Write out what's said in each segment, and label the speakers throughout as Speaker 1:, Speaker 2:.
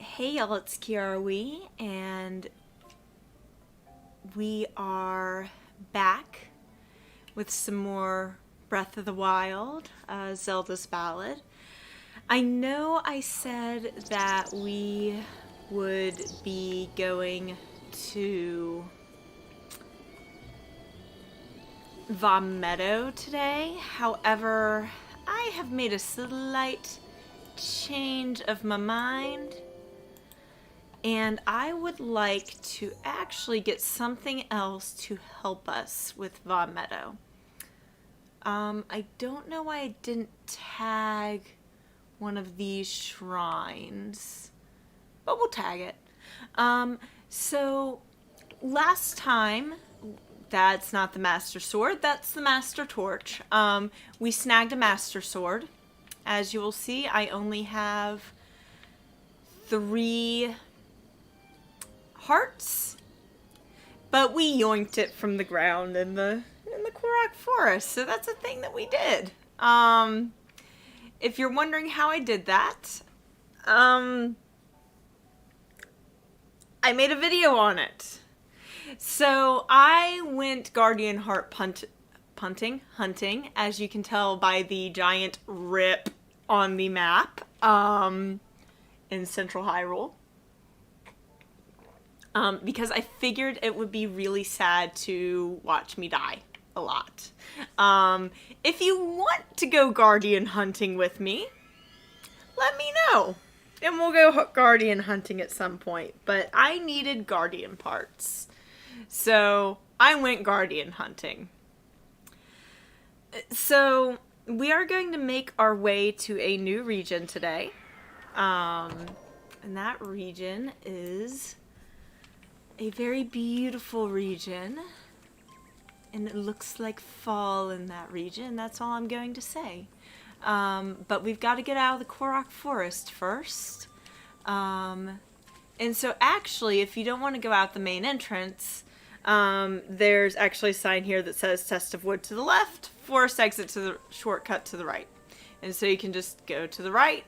Speaker 1: Hey y'all, it's Kiara, and we are back with some more Breath of the Wild, Zelda's Ballad. I know I said that we would be going to Meadow today. However, I have made a slight change of my mind. And I would like to actually get something else to help us with Meadow. I don't know why I didn't tag one of these shrines, but we'll tag it. So last time, that's not the Master Sword, that's the Master Torch. We snagged a Master Sword. As you will see, I only have 3 hearts, but we yoinked it from the ground in the Korok Forest, so that's a thing that we did. If you're wondering how I did that, I made a video on it. So I went Guardian Heart hunting, as you can tell by the giant rip on the map in Central Hyrule. Because I figured it would be really sad to watch me die a lot. If you want to go guardian hunting with me, let me know. And we'll go guardian hunting at some point. But I needed guardian parts. So I went guardian hunting. So we are going to make our way to a new region today. And that region is a very beautiful region, and it looks like fall in that region. That's all I'm going to say. But we've got to get out of the Korok Forest first. And so actually, if you don't want to go out the main entrance, there's actually a sign here that says Test of Wood to the left, Forest exit to the shortcut to the right. And so you can just go to the right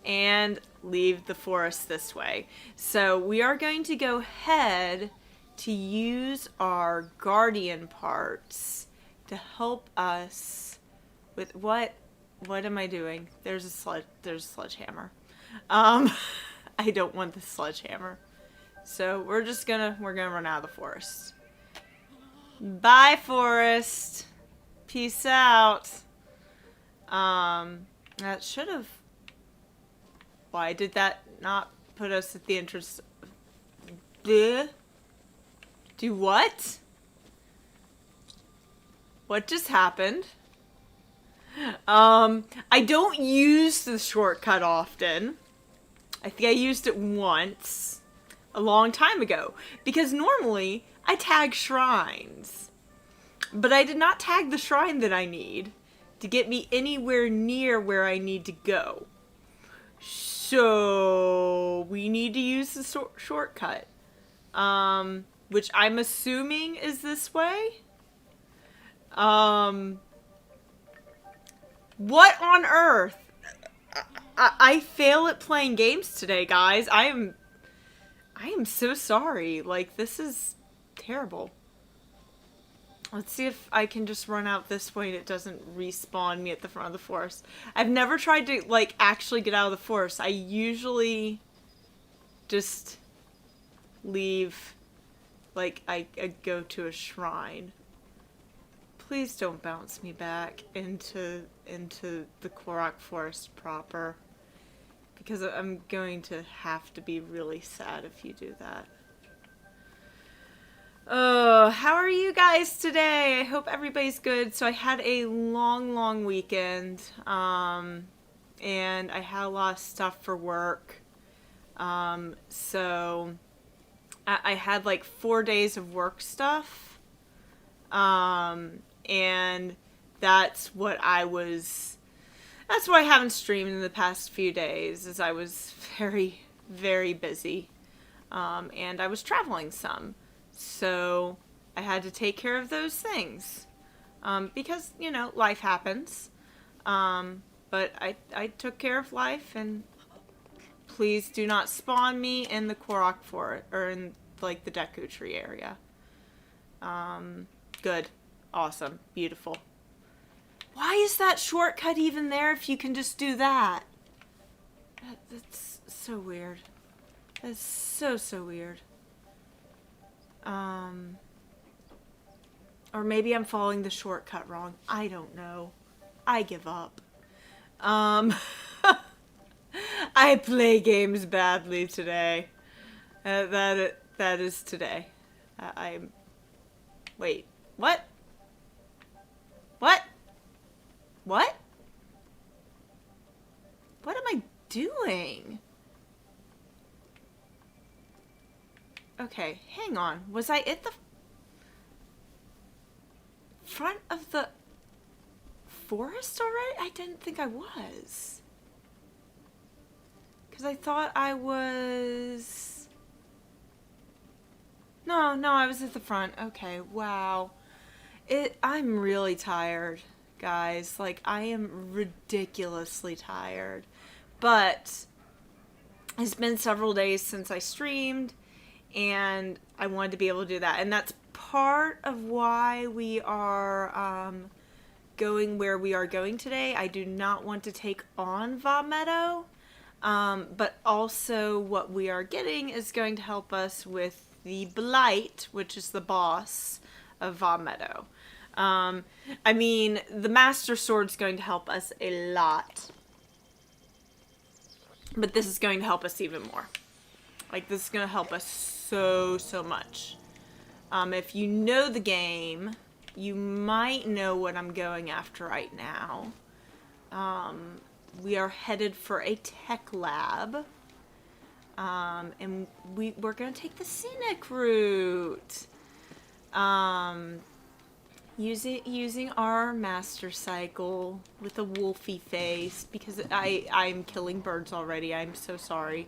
Speaker 1: and leave the forest this way. So we are going to go ahead to use our guardian parts to help us with what am I doing? There's a sledgehammer. I don't want the sledgehammer. So we're gonna run out of the forest. Bye, forest. Peace out. That should have. Why did that not put us at the entrance? Bleh. Do what? What just happened? I don't use the shortcut often. I think I used it once a long time ago because normally I tag shrines, but I did not tag the shrine that I need to get me anywhere near where I need to go. So we need to use the shortcut, which I'm assuming is this way. What on earth? I fail at playing games today, guys. I am so sorry. Like, this is terrible. Let's see if I can just run out this way and it doesn't respawn me at the front of the forest. I've never tried to, like, actually get out of the forest. I usually just leave, like, I go to a shrine. Please don't bounce me back into the Korok Forest proper. Because I'm going to have to be really sad if you do that. Oh, how are you guys today? I hope everybody's good. So I had a long weekend, and I had a lot of stuff for work. So I had like 4 days of work stuff, and that's what I haven't streamed in the past few days, as I was very, very busy, and I was traveling some. So I had to take care of those things, because, you know, life happens. But I took care of life, and Please do not spawn me in the Korok Forest, or in, like, the Deku Tree area. Good. Awesome. Beautiful. Why is that shortcut even there if you can just do that? That's so weird. That's so weird. Or maybe I'm following the shortcut wrong. I don't know. I give up. I play games badly today. That is today. Wait. What? What? What? What am I doing? Okay, hang on. Was I at the front of the forest already? I didn't think I was. Because I thought I was... No, I was at the front. Okay, wow. I'm really tired, guys. Like, I am ridiculously tired. But it's been several days since I streamed, and I wanted to be able to do that. And that's part of why we are going where we are going today. I do not want to take on Vomito, but also what we are getting is going to help us with the Blight, which is the boss of Vomito. I mean, the Master Sword's going to help us a lot. But this is going to help us even more. Like, this is going to help us so much. If you know the game, you might know what I'm going after right now. We are headed for a tech lab. And we're going to take the scenic route. Using our Mastercycle with a wolfy face, because I'm killing birds already. I'm so sorry.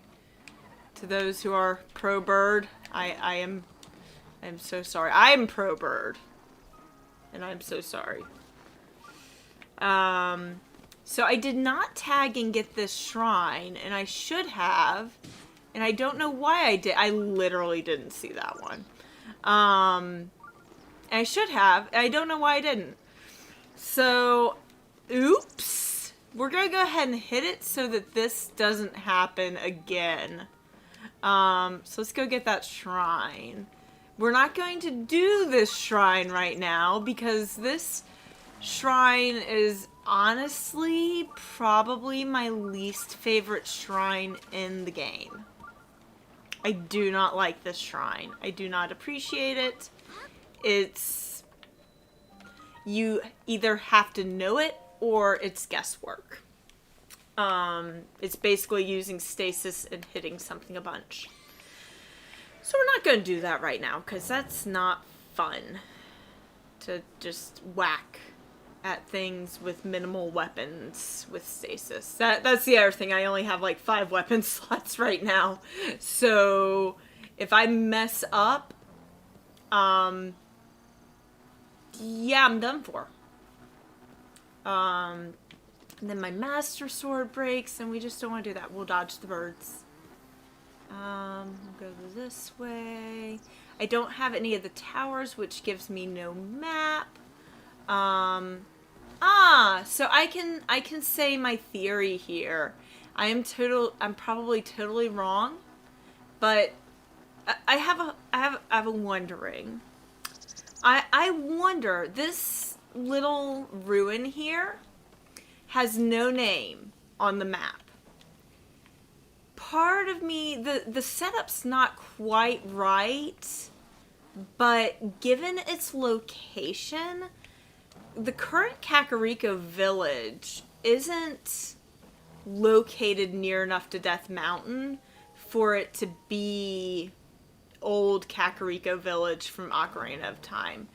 Speaker 1: To those who are pro bird, I'm so sorry. I'm pro bird. And I'm so sorry. So I did not tag and get this shrine, and I should have. And I don't know why I did. I literally didn't see that one. I should have. I don't know why I didn't. So, oops. We're going to go ahead and hit it so that this doesn't happen again. So let's go get that shrine. We're not going to do this shrine right now because this shrine is honestly probably my least favorite shrine in the game. I do not like this shrine. I do not appreciate it. It's... You either have to know it or it's guesswork. It's basically using stasis and hitting something a bunch. So we're not going to do that right now because that's not fun. To just whack at things with minimal weapons with stasis. That's the other thing. I only have like 5 weapon slots right now. So if I mess up, yeah, I'm done for. And then my Master Sword breaks, and we just don't want to do that. We'll dodge the birds. We'll go this way. I don't have any of the towers, which gives me no map. So I can say my theory here. I'm probably totally wrong, but I have a wondering. I wonder, this little ruin here has no name on the map. Part of me, the setup's not quite right, but given its location, the current Kakariko village isn't located near enough to Death Mountain for it to be old Kakariko village from Ocarina of Time.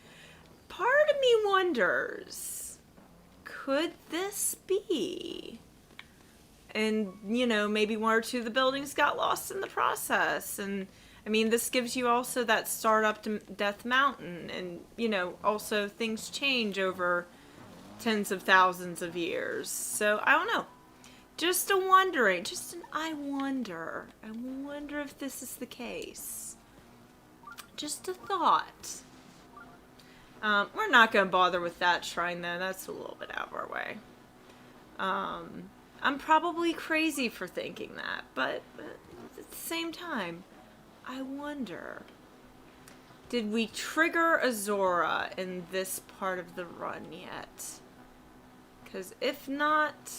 Speaker 1: Part of me wonders, could this be? And, you know, maybe 1 or 2 of the buildings got lost in the process. And, I mean, this gives you also that start up to Death Mountain. And, you know, also things change over tens of thousands of years. So, I don't know. Just a wondering. Just an I wonder. I wonder if this is the case. Just a thought. We're not going to bother with that shrine, though. That's a little bit out of our way. I'm probably crazy for thinking that, but at the same time, I wonder, did we trigger Azora in this part of the run yet? Because if not,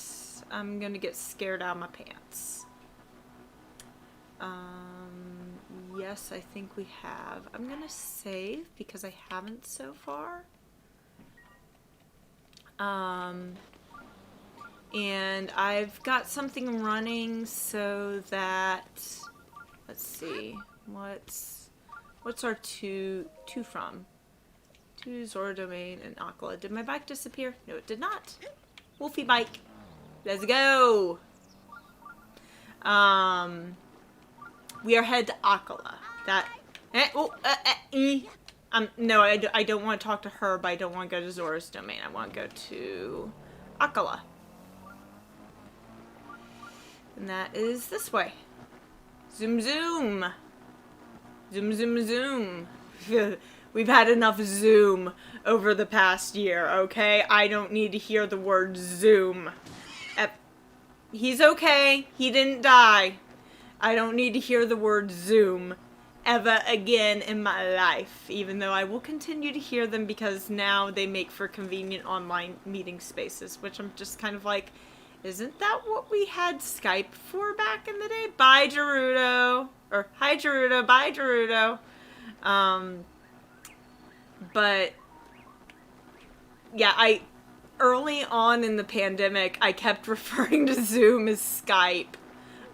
Speaker 1: I'm going to get scared out of my pants. Yes, I think we have. I'm going to save because I haven't so far. And I've got something running so that, let's see, what's our two from? To Zora Domain and AKKALA. Did my bike disappear? No, it did not. Wolfie bike. Let's go. We are headed to AKKALA. No, I don't want to talk to her, but I don't want to go to Zora's Domain. I want to go to AKKALA. And that is this way. Zoom, zoom. Zoom, zoom, zoom. We've had enough zoom over the past year, okay? I don't need to hear the word zoom. He's okay. He didn't die. I don't need to hear the word zoom ever again in my life, even though I will continue to hear them because now they make for convenient online meeting spaces, which I'm just kind of like, isn't that what we had Skype for back in the day? Bye, Gerudo. Or, hi, Gerudo. Bye, Gerudo. But, yeah, early on in the pandemic, I kept referring to Zoom as Skype.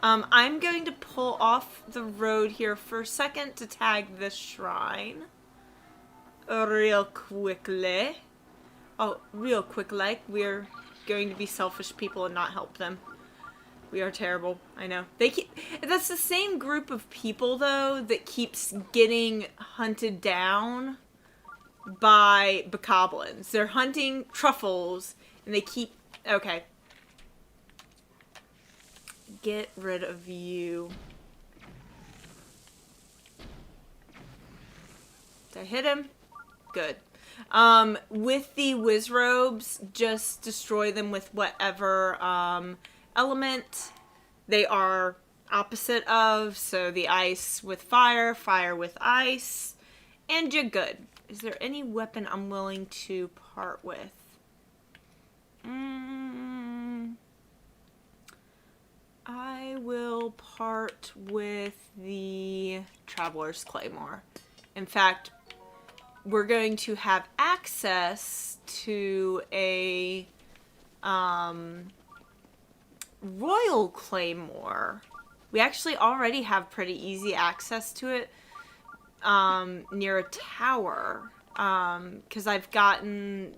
Speaker 1: I'm going to pull off the road here for a second to tag this shrine. Real quickly. Oh, real quick, like, we're going to be selfish people and not help them. We are terrible. I know. That's the same group of people, though, that keeps getting hunted down by bokoblins. They're hunting truffles, and they keep... Okay. Get rid of you. Did I hit him? Good. With the whiz robes, just destroy them with whatever element they are opposite of. So the ice with fire, fire with ice, and you're good. Is there any weapon I'm willing to part with? I will part with the Traveler's Claymore. In fact, we're going to have access to a Royal Claymore. We actually already have pretty easy access to it near a tower. Because I've gotten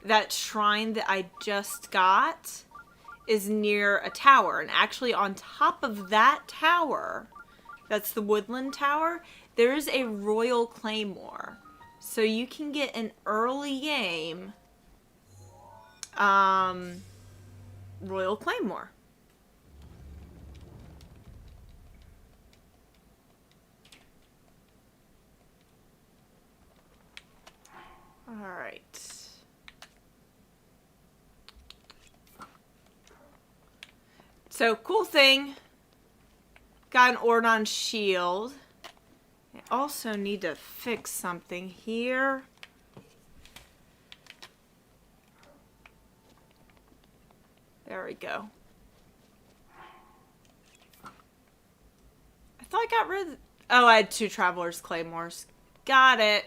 Speaker 1: that shrine that I just got is near a tower. And actually on top of that tower, that's the Woodland Tower, there is a Royal Claymore. So you can get an early game Royal Claymore. Alright. So, cool thing. Got an Ordon Shield. I also need to fix something here. There we go. I thought I got rid of... Oh, I had 2 Traveler's Claymores. Got it.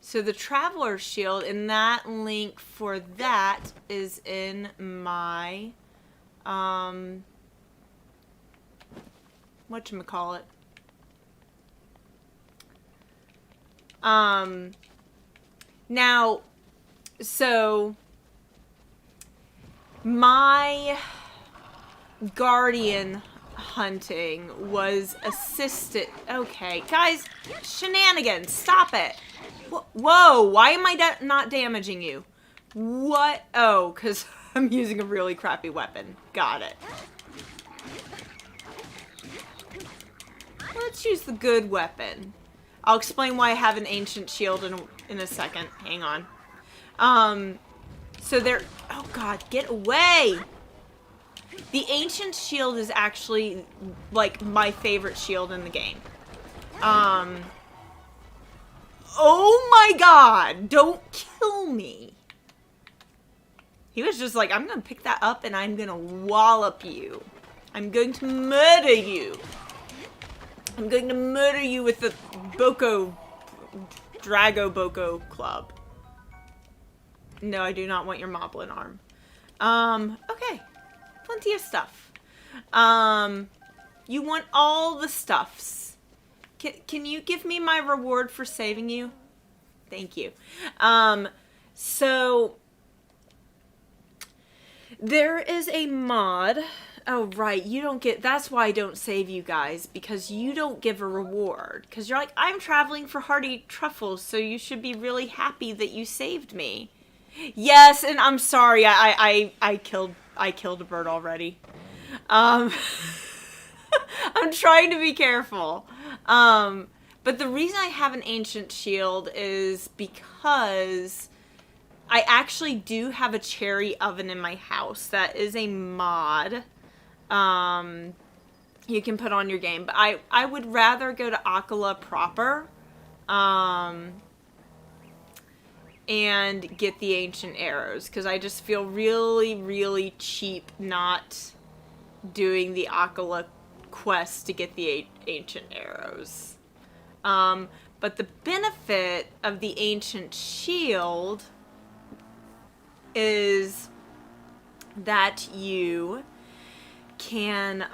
Speaker 1: So the Traveler's Shield, and that link for that is in my, whatchamacallit. Now, so, my Guardian hunting was assisted. Okay, guys, shenanigans, stop it. Whoa, why am I not damaging you? What? Oh, because I'm using a really crappy weapon. Got it. Let's use the good weapon. I'll explain why I have an ancient shield in a second. Hang on. So there... Oh, God, get away! The ancient shield is actually, like, my favorite shield in the game. Oh, my God! Don't kill me! He was just like, I'm gonna pick that up and I'm gonna wallop you. I'm going to murder you. I'm going to murder you with the Drago Boko club. No, I do not want your Moblin arm. Okay. Plenty of stuff. You want all the stuffs. Can you give me my reward for saving you? Thank you. So... There is a mod. Oh, right. You don't get... That's why I don't save you guys. Because you don't give a reward. Because you're like, I'm traveling for hearty truffles, so you should be really happy that you saved me. Yes, and I'm sorry. I killed a bird already. I'm trying to be careful. But the reason I have an ancient shield is because... I actually do have a cherry oven in my house. That is a mod you can put on your game. But I would rather go to AKKALA proper and get the ancient arrows. Because I just feel really, really cheap not doing the AKKALA quest to get the ancient arrows. But the benefit of the ancient shield... is that you can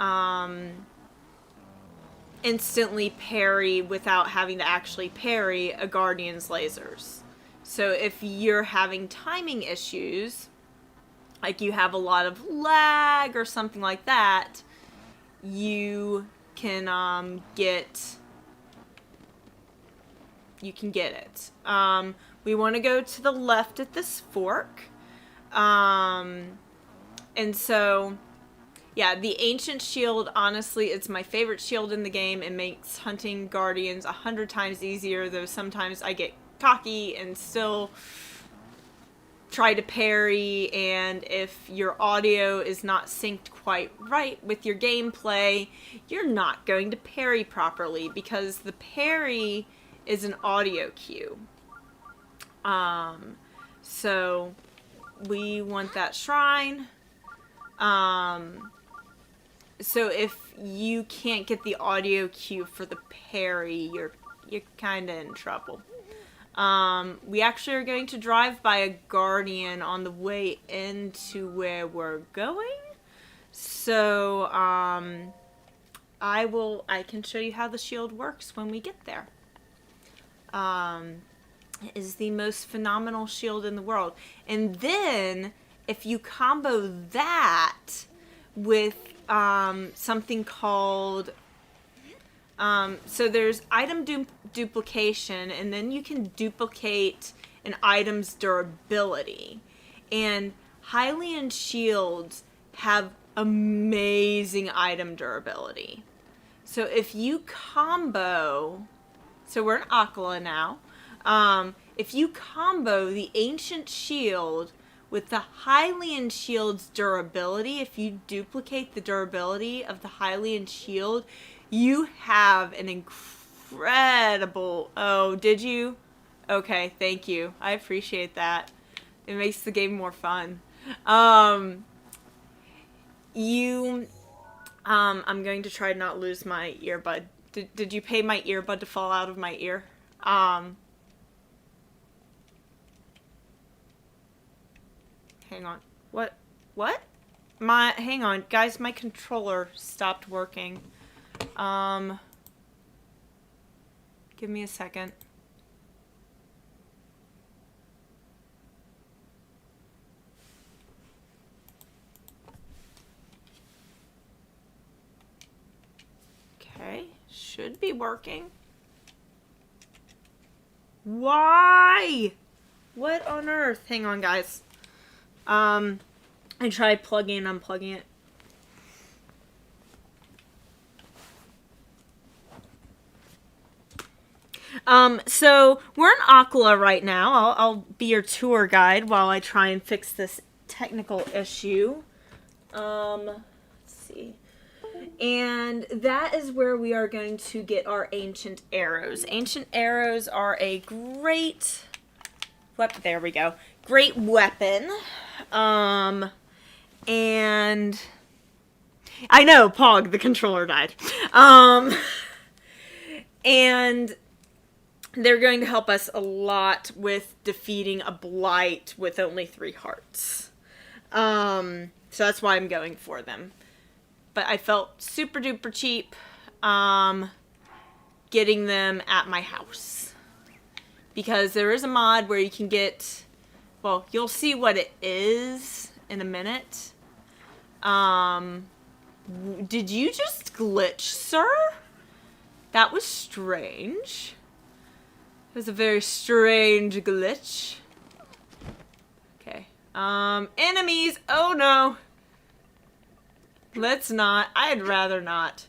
Speaker 1: instantly parry without having to actually parry a Guardian's lasers. So if you're having timing issues, like you have a lot of lag or something like that, you can get it. We want to go to the left at this fork. And so, yeah, the ancient shield, honestly, it's my favorite shield in the game. It makes hunting Guardians 100 times easier, though sometimes I get cocky and still try to parry, and if your audio is not synced quite right with your gameplay, you're not going to parry properly, because the parry is an audio cue. So we want that shrine. So if you can't get the audio cue for the parry, you're kind of in trouble. We actually are going to drive by a Guardian on the way into where we're going. So I can show you how the shield works when we get there. It is the most phenomenal shield in the world. And then, if you combo that with something called... so there's item duplication, and then you can duplicate an item's durability. And Hylian shields have amazing item durability. So if you combo... So we're in AKKALA now. If you combo the ancient shield with the Hylian shield's durability, if you duplicate the durability of the Hylian shield, you have an incredible... Oh, did you? Okay, thank you. I appreciate that. It makes the game more fun. I'm going to try not lose my earbud. Did you pay my earbud to fall out of my ear? Hang on. What? Hang on, guys, my controller stopped working. Give me a second. working? Why? What on earth? Hang on, guys. I tried plugging and unplugging it. So we're in AKKALA right now. I'll be your tour guide while I try and fix this technical issue. Let's see. And that is where we are going to get our ancient arrows. Ancient arrows are a great weapon. There we go. Great weapon. And I know, Pog, the controller died. And they're going to help us a lot with defeating a blight with only 3 hearts. So that's why I'm going for them. But I felt super duper cheap getting them at my house. Because there is a mod where you can get, well, you'll see what it is in a minute. Did you just glitch, sir? That was strange. It was a very strange glitch. Okay. Enemies! Oh no! Let's not. I'd rather not.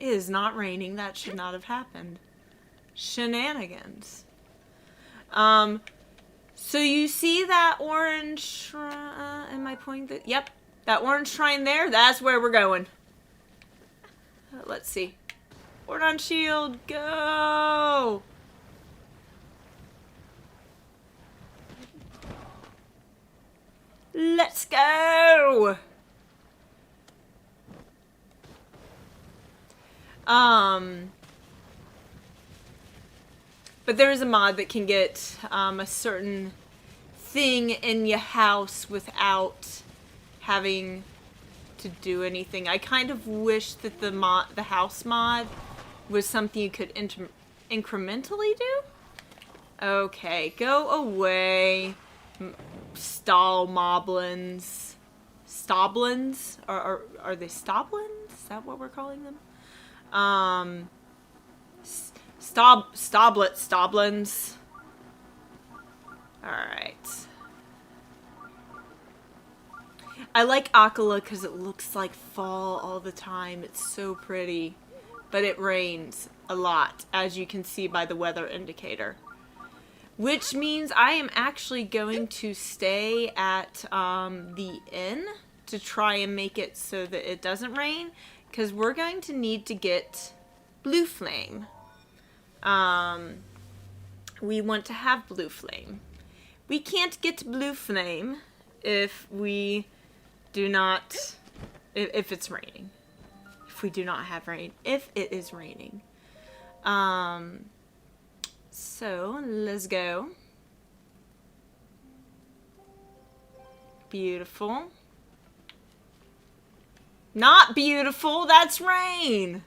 Speaker 1: It is not raining. That should not have happened. Shenanigans. So you see that orange shrine? Am I pointing that? Yep. That orange shrine there? That's where we're going. Let's see. Ordon Shield, go! Let's go! But there is a mod that can get a certain thing in your house without having to do anything. I kind of wish that the house mod was something you could incrementally do. Okay, go away. Stall moblins. Stoblins? Are they stoblins? Is that what we're calling them? Stoblins. Alright. I like AKKALA because it looks like fall all the time. It's so pretty. But it rains a lot, as you can see by the weather indicator. Which means I am actually going to stay at the inn to try and make it so that it doesn't rain. Because we're going to need to get blue flame. We want to have blue flame. We can't get blue flame if we do not, if it's raining. If we do not have rain. If it is raining. So, let's go. Beautiful. Not beautiful, that's rain!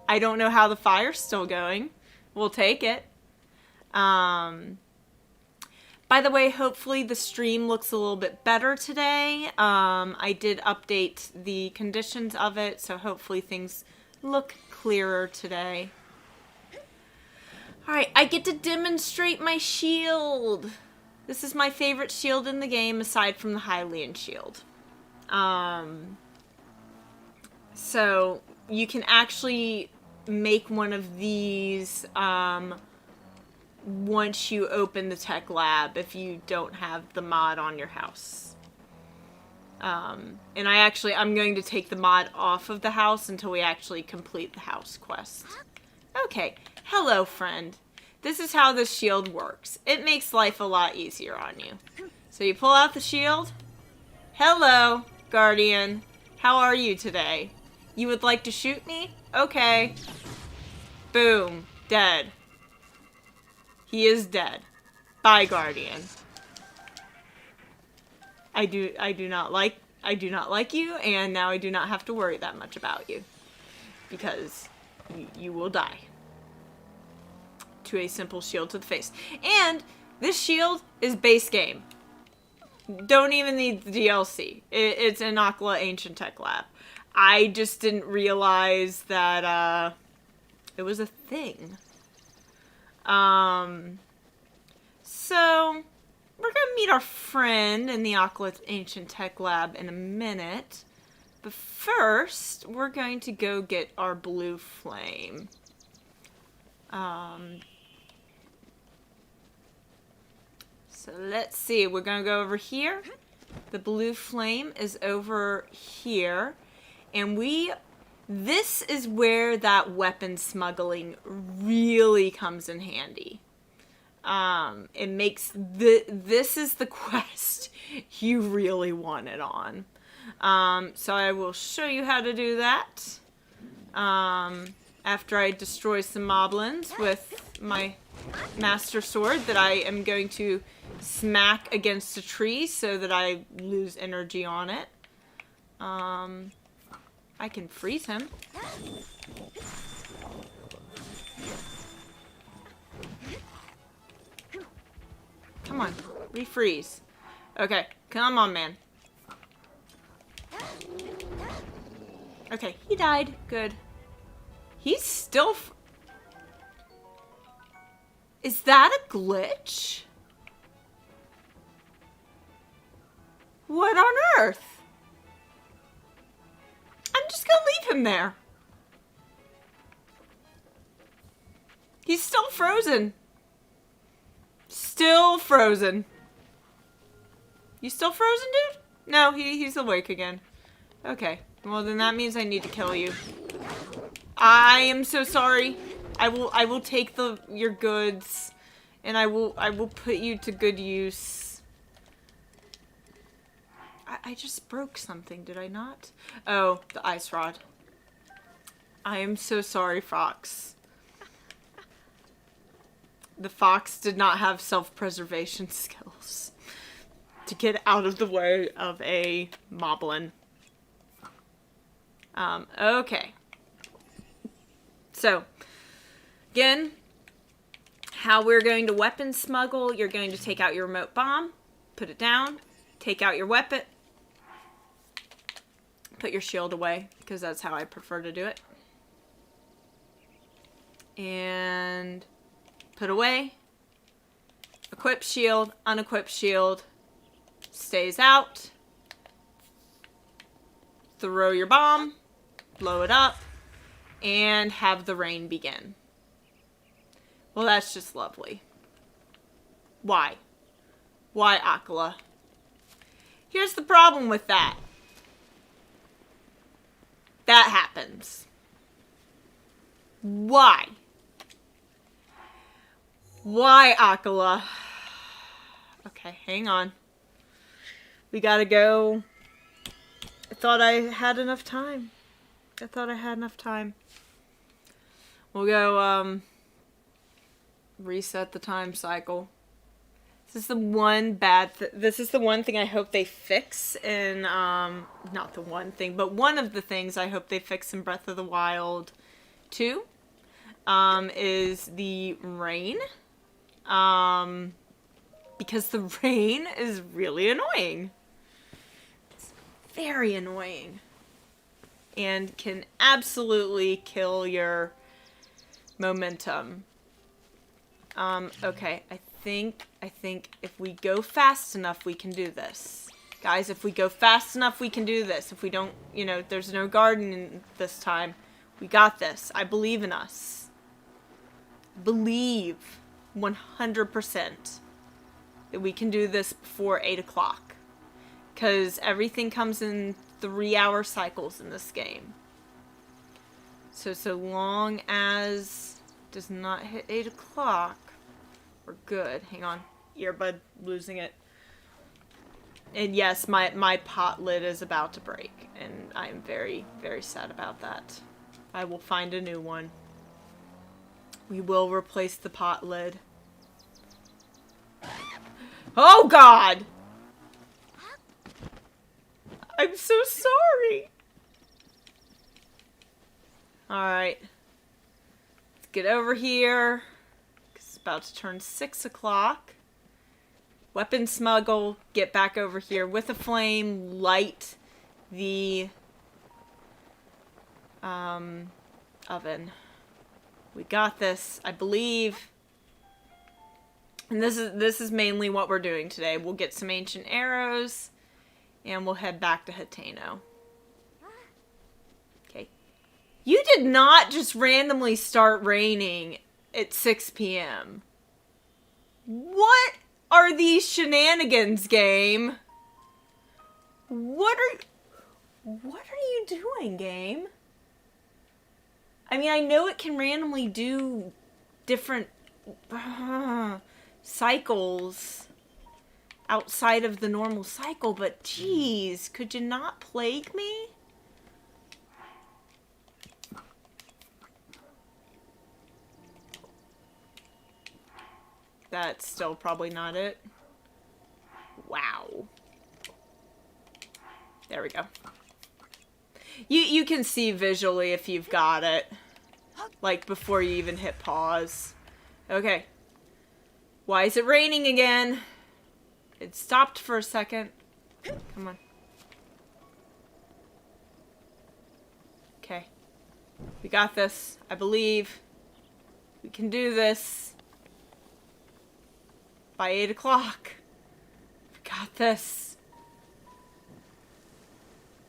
Speaker 1: I don't know how the fire's still going. We'll take it. By the way, hopefully the stream looks a little bit better today. I did update the conditions of it, so hopefully things look clearer today. Alright, I get to demonstrate my shield. This is my favorite shield in the game, aside from the Hylian shield. So, you can actually make one of these once you open the tech lab if you don't have the mod on your house. And I'm going to take the mod off of the house until we actually complete the house quest. Okay, hello friend. This is how this shield works. It makes life a lot easier on you. So you pull out the shield. Hello, Guardian. How are you today? You would like to shoot me? Okay. Boom. Dead. He is dead. Bye, Guardian. I do not like you, and now I do not have to worry that much about you. Because you will die. To a simple shield to the face. And this shield is base game. Don't even need the DLC. It's in AKKALA Ancient Tech Lab. I just didn't realize that, it was a thing. So, we're gonna meet our friend in the AKKALA Ancient Tech Lab in a minute. But first, we're going to go get our blue flame. So let's see, we're gonna go over here. The blue flame is over here. And this is where that weapon smuggling really comes in handy. It makes this is the quest you really want it on. So I will show you how to do that. After I destroy some moblins with my master sword that I am going to smack against a tree so that I lose energy on it. I can freeze him. Come on, refreeze. Okay, come on, man. Okay, he died. Good. He's still... Is that a glitch? What on earth? I'm just gonna leave him there. He's still frozen. Still frozen. You still frozen, dude? No, he's awake again. Okay. Well, then that means I need to kill you. I am so sorry. I will take your goods, and I will put you to good use. I just broke something, did I not? Oh, the ice rod. I am so sorry, Fox. The fox did not have self-preservation skills to get out of the way of a moblin. Okay. So, again, how we're going to weapon smuggle, you're going to take out your remote bomb, put it down, take out your weapon, put your shield away, because that's how I prefer to do it. And put away, equip shield, unequip shield, stays out, throw your bomb, blow it up, and have the rain begin. Well, that's just lovely. Why? Why, AKKALA? Here's the problem with that. That happens. Why? Why, AKKALA? Okay, hang on. We gotta go. I thought I had enough time. We'll go, reset the time cycle. This is the one this is the one thing I hope they fix in, not the one thing, but one of the things I hope they fix in Breath of the Wild 2, is the rain. Because the rain is really annoying. It's very annoying. And can absolutely kill your momentum. Okay, I think if we go fast enough, we can do this. Guys, if we go fast enough, we can do this. If we don't, you know, there's no garden this time. We got this. I believe in us. Believe 100% that we can do this before 8 o'clock. Because everything comes in 3-hour cycles in this game. So long as it does not hit 8 o'clock, we're good. Hang on. Earbud, losing it. And yes, my pot lid is about to break. And I am very, very sad about that. I will find a new one. We will replace the pot lid. Oh, God! I'm so sorry. Alright. Let's get over here. It's about to turn 6 o'clock. Weapon smuggle. Get back over here with a flame. Light the Oven. We got this, I believe. And this is mainly what we're doing today. We'll get some ancient arrows, and we'll head back to Hateno. Okay. You did not just randomly start raining at 6 p.m. What are these shenanigans, game? What are you doing, game? I mean, I know it can randomly do different cycles outside of the normal cycle, but geez, could you not plague me? That's still probably not it. Wow. There we go. You can see visually if you've got it. Like, before you even hit pause. Okay. Why is it raining again? It stopped for a second. Come on. Okay. We got this. I believe. We can do this. By 8 o'clock. We got this.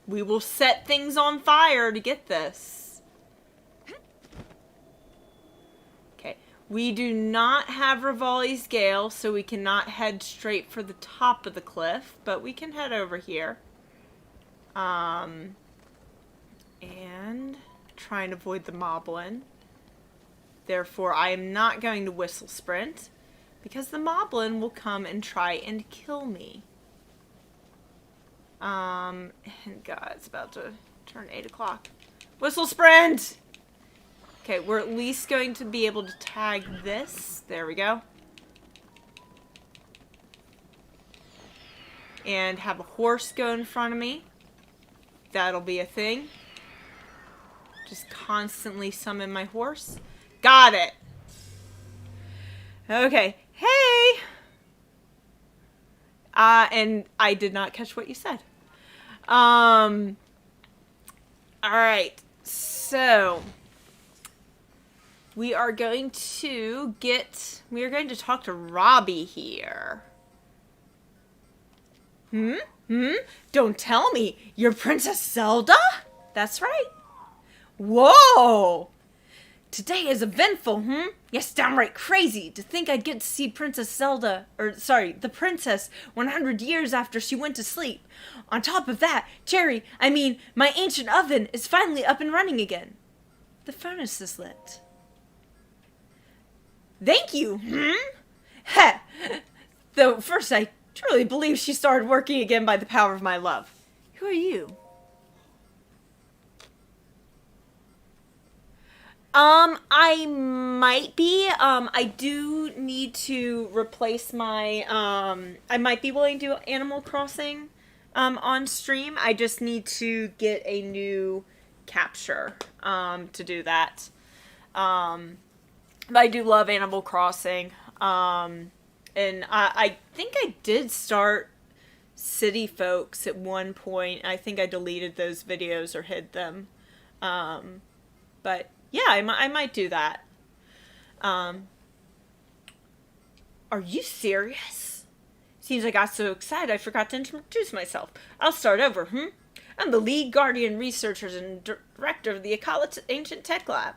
Speaker 1: We will set things on fire to get this. Okay. We do not have Rivali's Gale, so we cannot head straight for the top of the cliff, but we can head over here. And try and avoid the moblin. Therefore, I am not going to whistle sprint, because the moblin will come and try and kill me. And God, it's about to turn 8 o'clock. Whistle sprint! Okay, we're at least going to be able to tag this. There we go. And have a horse go in front of me. That'll be a thing. Just constantly summon my horse. Got it! Okay. Hey! And I did not catch what you said. Alright. So, we are going to talk to Robbie here. Don't tell me, you're Princess Zelda? That's right. Whoa! Today is eventful, Yes, downright crazy to think I'd get to see Princess Zelda, the princess 100 years after she went to sleep. On top of that, my ancient oven is finally up and running again. The furnace is lit. Thank you, Heh! Though first I truly believe she started working again by the power of my love. Who are you? I might be, I do need to replace my, I might be willing to do Animal Crossing, on stream. I just need to get a new capture, to do that. But I do love Animal Crossing, and I think I did start City Folks at one point. I think I deleted those videos or hid them, but yeah, I might do that. Are you serious? Seems I got so excited I forgot to introduce myself. I'll start over, I'm the lead guardian researcher and director of the AKKALA Ancient Tech Lab.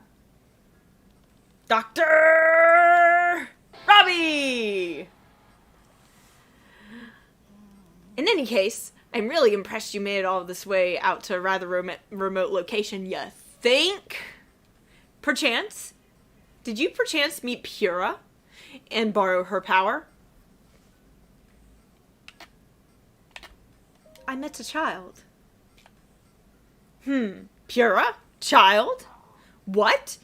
Speaker 1: Dr. Robbie! In any case, I'm really impressed you made it all this way out to a rather remote location, you think? Perchance? Did you perchance meet Pura and borrow her power? I met a child. Pura? Child? What?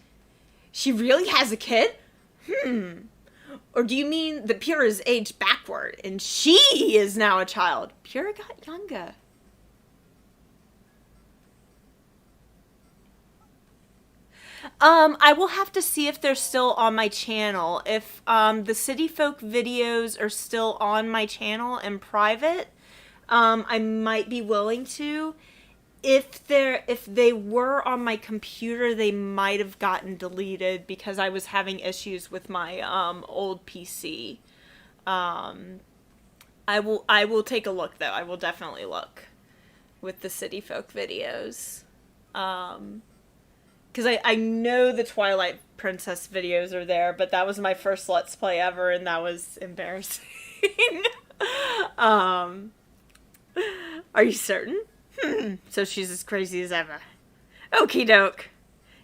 Speaker 1: She really has a kid? Or do you mean that Pura is aged backward and she is now a child? Pura got younger. I will have to see if they're still on my channel. If, the City Folk videos are still on my channel and private, I might be willing to. if they were on my computer, they might have gotten deleted because I was having issues with my old PC. I will take a look though. I will definitely look with the City Folk videos. Because I know the Twilight Princess videos are there, but that was my first Let's Play ever, and that was embarrassing. Are you certain? So she's as crazy as ever. Okie doke.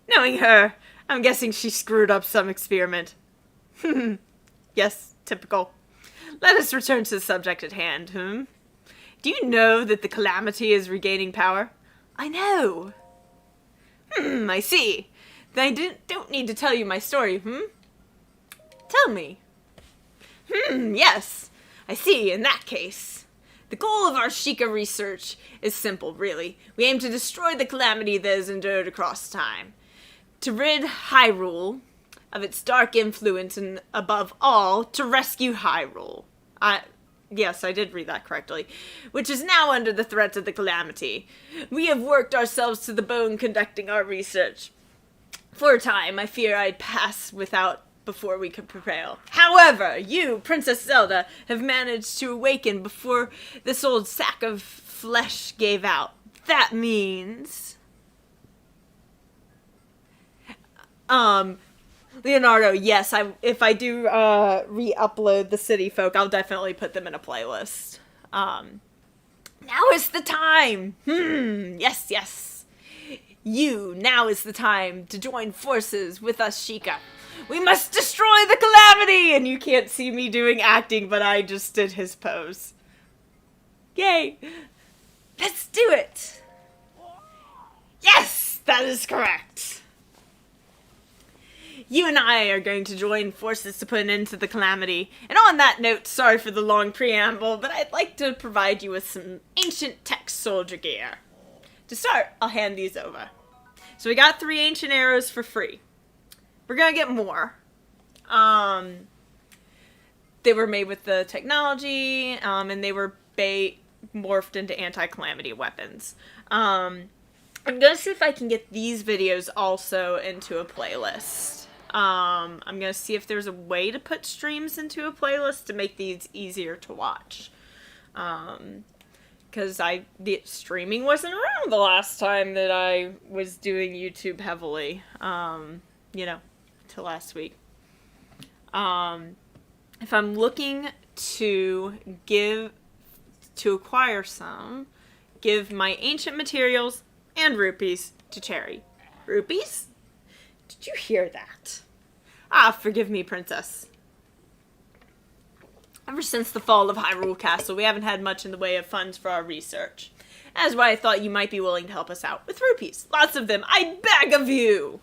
Speaker 1: Knowing her, I'm guessing she screwed up some experiment. Yes, typical. Let us return to the subject at hand, Do you know that the Calamity is regaining power? I know. I see. Then I don't need to tell you my story, Tell me. Yes. I see, in that case. The goal of our Sheikah research is simple, really. We aim to destroy the calamity that has endured across time. To rid Hyrule of its dark influence, and above all, to rescue Hyrule. Yes, I did read that correctly. Which is now under the threat of the calamity. We have worked ourselves to the bone conducting our research. For a time, I fear I'd pass before we could prevail. However, you, Princess Zelda, have managed to awaken before this old sack of flesh gave out. That means... Leonardo, yes, if I do re-upload the City Folk, I'll definitely put them in a playlist. Now is the time! Yes. Now is the time to join forces with us, Sheikah. We must destroy the calamity! And you can't see me doing acting, but I just did his pose. Yay! Let's do it! Yes! That is correct! You and I are going to join forces to put an end to the calamity. And on that note, sorry for the long preamble, but I'd like to provide you with some ancient tech soldier gear. To start, I'll hand these over. So we got 3 ancient arrows for free. We're gonna get more. They were made with the technology, and they were morphed into anti-calamity weapons. I'm gonna see if I can get these videos also into a playlist. I'm gonna see if there's a way to put streams into a playlist to make these easier to watch. Because the streaming wasn't around the last time that I was doing YouTube heavily. Till last week. If I'm looking to acquire some, give my ancient materials and rupees to Cherry. Rupees? Did you hear that? Forgive me, Princess. Ever since the fall of Hyrule Castle, we haven't had much in the way of funds for our research. That's why I thought you might be willing to help us out with rupees. Lots of them, I beg of you!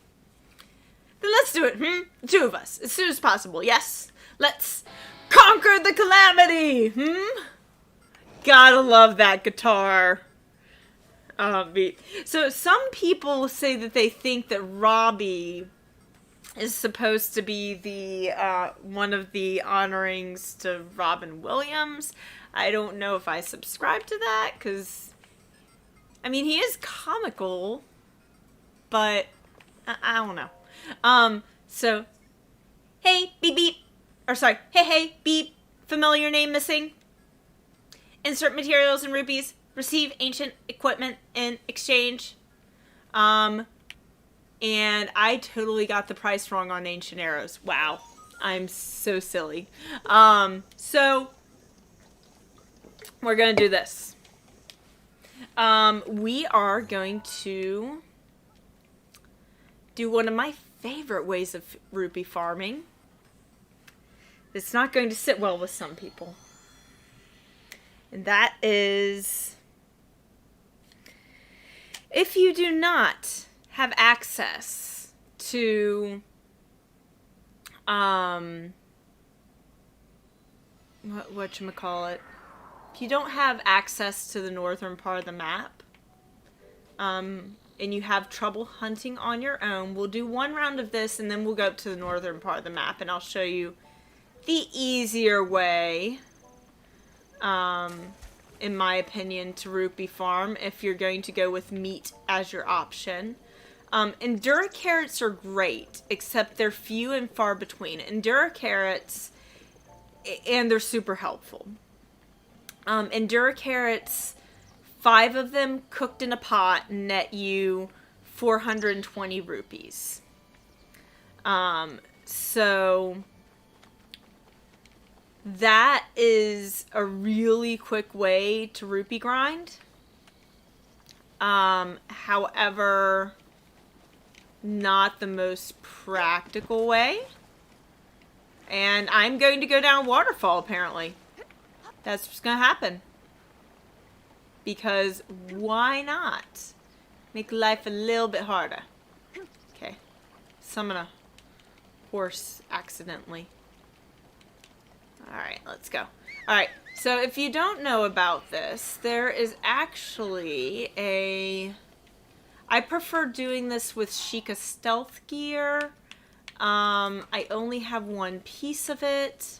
Speaker 1: Then let's do it, The 2 of us, as soon as possible, yes? Let's conquer the calamity, Gotta love that guitar beat. So some people say that they think that Robbie is supposed to be the one of the honorings to Robin Williams. I don't know if I subscribe to that, because, I mean, he is comical, but I don't know. So, hey, beep, beep. Or sorry, hey, beep. Familiar name missing. Insert materials and rupees. Receive ancient equipment in exchange. And I totally got the price wrong on ancient arrows. Wow. I'm so silly. So, we're gonna do this. We are going to do one of my favorite ways of rupee farming. It's not going to sit well with some people. And that is, if you do not have access to, whatchamacallit, if you don't have access to the northern part of the map, and you have trouble hunting on your own, we'll do one round of this, and then we'll go up to the northern part of the map, and I'll show you the easier way in my opinion, to rupee farm if you're going to go with meat as your option. Endura carrots are great, except they're few and far between. Endura carrots, and they're super helpful. Endura carrots, 5 of them cooked in a pot net you 420 rupees. So that is a really quick way to rupee grind. However, not the most practical way. And I'm going to go down a waterfall, apparently. That's what's going to happen. Because why not? Make life a little bit harder. Okay. Summon a horse accidentally. Alright, let's go. Alright, so if you don't know about this, there is actually a... I prefer doing this with Sheikah stealth gear. I only have one piece of it.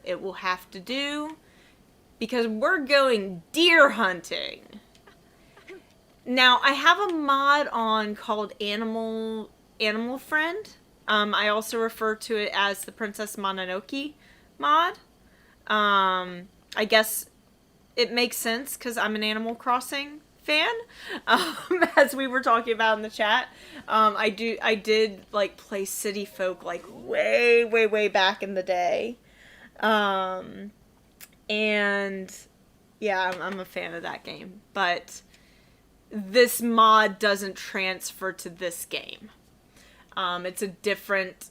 Speaker 1: It will have to do. Because we're going deer hunting. Now, I have a mod on called Animal Friend. I also refer to it as the Princess Mononoke mod. I guess it makes sense because I'm an Animal Crossing fan, as we were talking about in the chat. I did like play City Folk like way back in the day. And yeah, I'm a fan of that game, but this mod doesn't transfer to this game. It's a different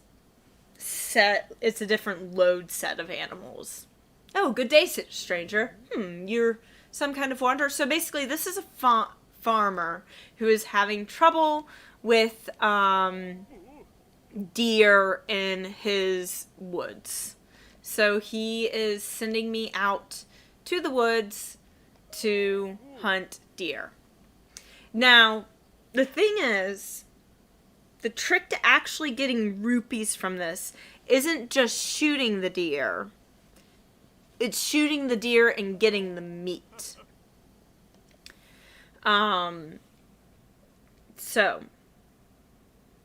Speaker 1: set. It's a different load set of animals. Oh, good day, stranger. You're some kind of wanderer. So basically, this is a farmer who is having trouble with deer in his woods. So he is sending me out to the woods to hunt deer. Now, the thing is, the trick to actually getting rupees from this isn't just shooting the deer. It's shooting the deer and getting the meat. So,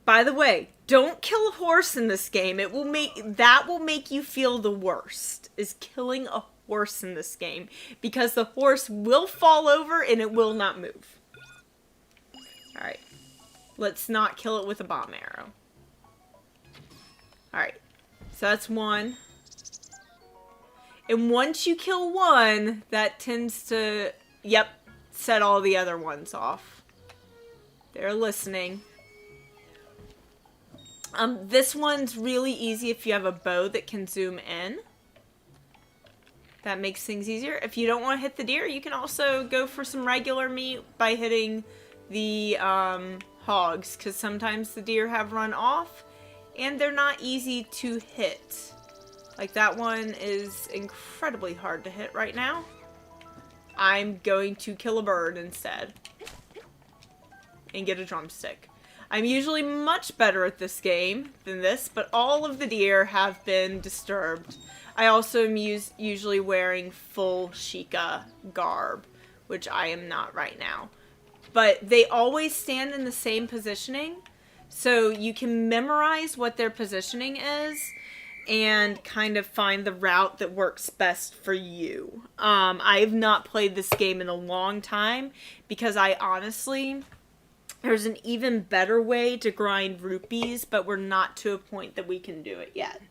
Speaker 1: by the way, don't kill a horse in this game. That will make you feel the worst, is killing a horse in this game. Because the horse will fall over and it will not move. Alright. Let's not kill it with a bomb arrow. Alright. So that's one. And once you kill one, that tends to, set all the other ones off. They're listening. This one's really easy if you have a bow that can zoom in. That makes things easier. If you don't want to hit the deer, you can also go for some regular meat by hitting the hogs, because sometimes the deer have run off and they're not easy to hit. Like that one is incredibly hard to hit right now. I'm going to kill a bird instead and get a drumstick. I'm usually much better at this game than this, but all of the deer have been disturbed. I also am usually wearing full Sheikah garb, which I am not right now. But they always stand in the same positioning, so you can memorize what their positioning is and kind of find the route that works best for you. I've not played this game in a long time because I honestly... There's an even better way to grind rupees, but we're not to a point that we can do it yet.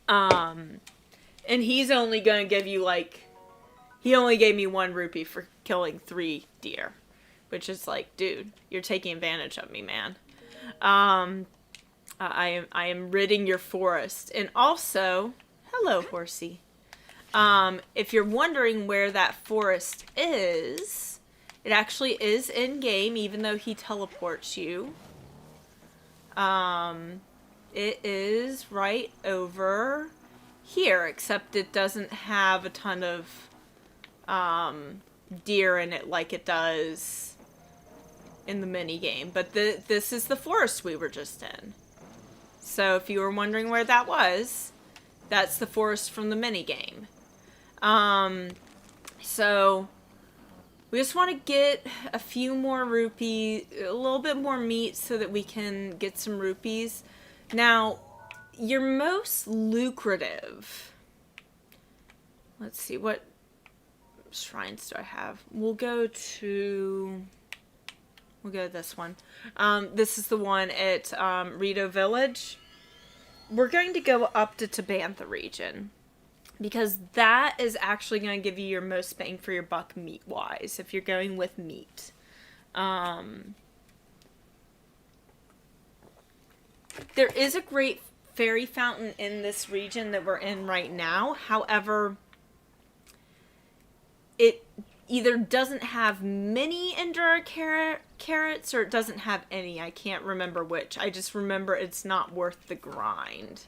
Speaker 1: And he's only going to give you, like... He only gave me 1 rupee for killing 3 deer. Which is like, dude, you're taking advantage of me, man. I am ridding your forest. And also... Hello, horsey. If you're wondering where that forest is... It actually is in-game, even though he teleports you. It is right over here, except it doesn't have a ton of deer in it like it does in the mini-game. But this is the forest we were just in. So if you were wondering where that was, that's the forest from the mini-game. So we just want to get a few more rupees, a little bit more meat so that we can get some rupees. Now, your most lucrative, let's see, what shrines do I have? We'll go to this one. This is the one at RITO Village. We're going to go up to Tabantha region, because that is actually going to give you your most bang for your buck meat-wise, if you're going with meat. There is a great fairy fountain in this region that we're in right now. However, it either doesn't have many Endura carrots or it doesn't have any. I can't remember which. I just remember it's not worth the grind.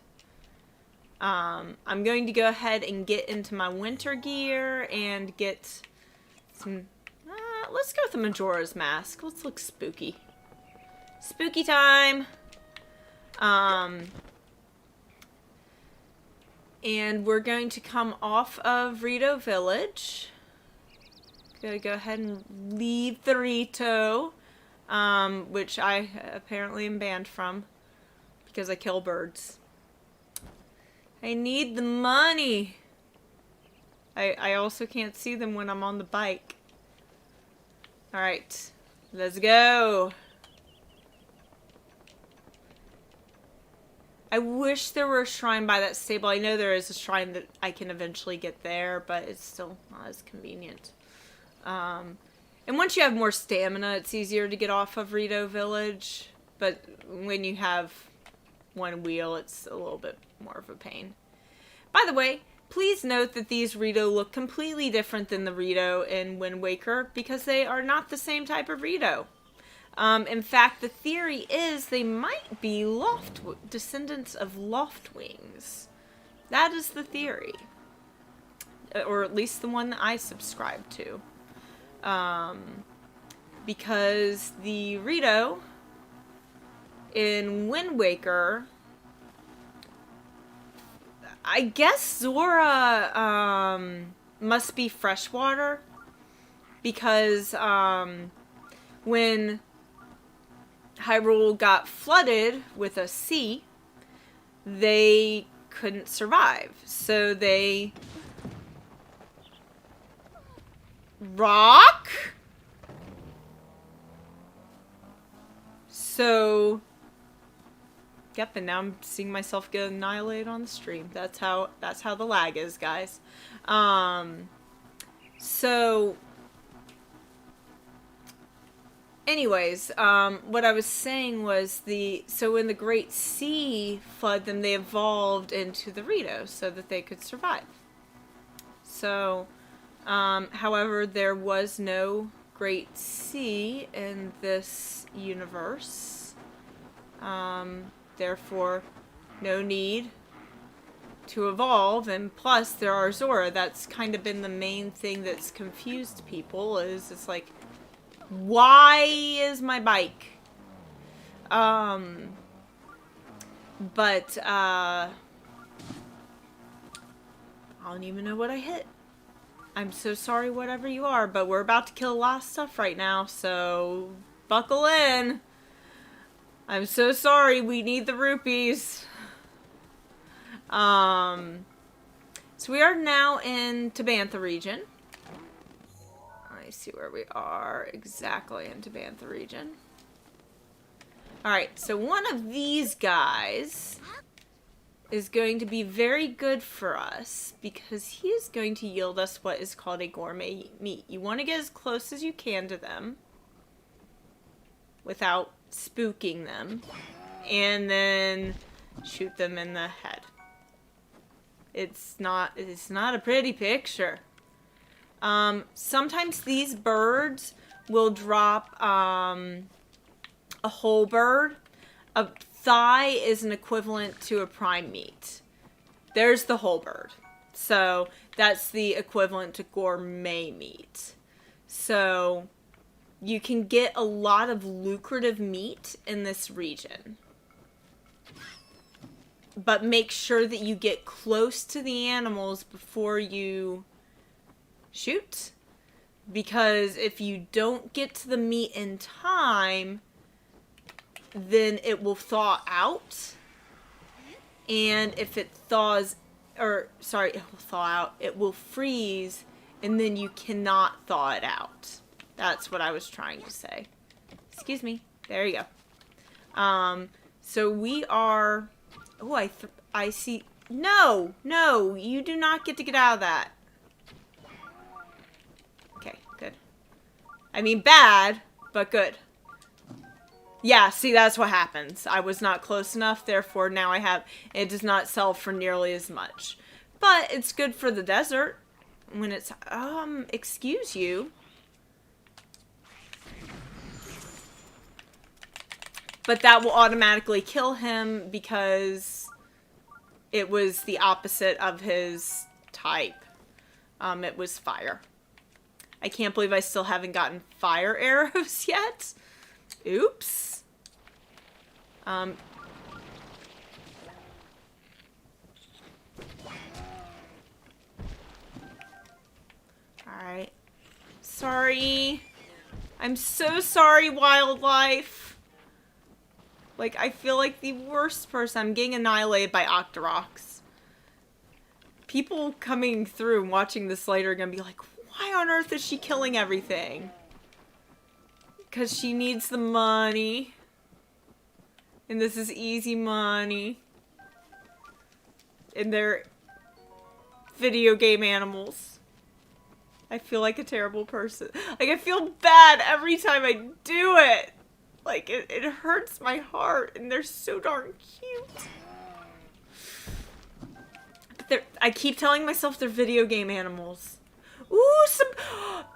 Speaker 1: I'm going to go ahead and get into my winter gear and get some... let's go with the Majora's Mask. Let's look spooky. Spooky time! And we're going to come off of RITO Village. Gotta go ahead and leave the RITO, which I apparently am banned from because I kill birds. I need the money. I also can't see them when I'm on the bike. Alright, let's go. I wish there were a shrine by that stable. I know there is a shrine that I can eventually get there, but it's still not as convenient. And once you have more stamina, it's easier to get off of RITO Village. But when you have one wheel, it's a little bit more of a pain. By the way, please note that these RITO look completely different than the RITO in Wind Waker, because they are not the same type of RITO. In fact, the theory is they might be descendants of Loftwings. That is the theory. Or at least the one that I subscribe to. Because the RITO in Wind Waker, I guess Zora must be freshwater, because when Hyrule got flooded with a sea, they couldn't survive. So they... Rock? So... Yep, and now I'm seeing myself get annihilated on the stream. That's how the lag is, guys. So... Anyways, what I was saying was so when the Great Sea flooded them, they evolved into the RITO so that they could survive. So, however, there was no Great Sea in this universe. Therefore, no need to evolve, and plus there are Zora. That's kind of been the main thing that's confused people, is it's like, why is my bike? But, I don't even know what I hit. I'm so sorry, whatever you are, but we're about to kill a lot of stuff right now, so buckle in. I'm so sorry, we need the rupees. So we are now in Tabantha region. See where we are exactly in Tabantha region. Alright, so one of these guys is going to be very good for us because he is going to yield us what is called a gourmet meat. You want to get as close as you can to them without spooking them, and then shoot them in the head. It's not a pretty picture. Sometimes these birds will drop, a whole bird. A thigh is an equivalent to a prime meat. There's the whole bird. So, that's the equivalent to gourmet meat. So, you can get a lot of lucrative meat in this region. But make sure that you get close to the animals before you shoot. Because if you don't get to the meat in time, then it will thaw out. And if it thaws, or sorry, it will thaw out, it will freeze, and then you cannot thaw it out. That's what I was trying to say. Excuse me. There you go. So we are, oh, I see, no, you do not get to get out of that. Okay, good. I mean, bad, but good. Yeah, see, that's what happens. I was not close enough, therefore now it does not sell for nearly as much. But it's good for the desert when it's, excuse you. But that will automatically kill him because it was the opposite of his type. It was fire. I can't believe I still haven't gotten fire arrows yet. Oops. Alright. Sorry. I'm so sorry, wildlife. Like, I feel like the worst person. I'm getting annihilated by Octoroks. People coming through and watching this later are gonna be like, why on earth is she killing everything? Because she needs the money. And this is easy money. And they're video game animals. I feel like a terrible person. Like, I feel bad every time I do it. Like, it hurts my heart. And they're so darn cute. But I keep telling myself they're video game animals. Ooh,